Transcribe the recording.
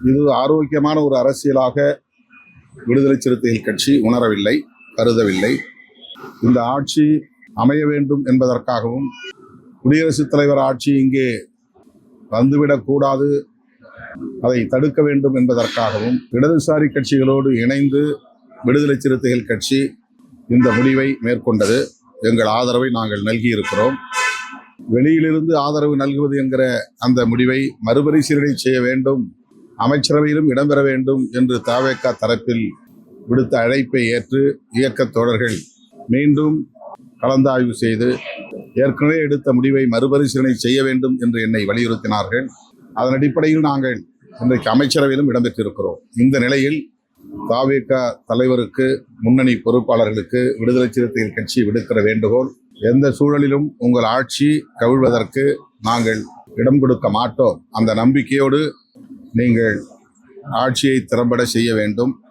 இது ஆரோக்கியமான ஒரு அரசியலாக விடுதலை சிறுத்தைகள் கட்சி உணரவில்லை, கருதவில்லை. இந்த ஆட்சி அமைய வேண்டும் என்பதற்காகவும் குடியரசுத் தலைவர் ஆட்சி இங்கே வந்துவிடக்கூடாது, அதை தடுக்க வேண்டும் என்பதற்காகவும் இடதுசாரி கட்சிகளோடு இணைந்து விடுதலை சிறுத்தைகள் கட்சி இந்த முடிவை மேற்கொண்டது. எங்கள் ஆதரவை நாங்கள் நல்கியிருக்கிறோம். வெளியிலிருந்து ஆதரவு நல்குவது என்கிற அந்த முடிவை மறுபரிசீலனை செய்ய வேண்டும், அமைச்சரவையிலும் இடம்பெற வேண்டும் என்று தவேக தரப்பில் விடுத்த அழைப்பை ஏற்று இயக்கத் தோழர்கள் மீண்டும் கலந்தாய்வு செய்து ஏற்கனவே எடுத்த முடிவை மறுபரிசீலனை செய்ய வேண்டும் என்று என்னை வலியுறுத்தினார்கள். அதன் அடிப்படையில் நாங்கள் இன்றைக்கு அமைச்சரவையிலும் இடம்பெற்றிருக்கிறோம். இந்த நிலையில் தவேக தலைவருக்கு, முன்னணி பொறுப்பாளர்களுக்கு விடுதலை சிறுத்தைகள் கட்சி விடுக்கிற வேண்டுகோள், எந்த சூழலிலும் உங்கள் ஆட்சி கவிழ்வதற்கு நாங்கள் இடம் கொடுக்க மாட்டோம். அந்த நம்பிக்கையோடு நீங்கள் ஆட்சியை திறம்பட செய்ய வேண்டும்.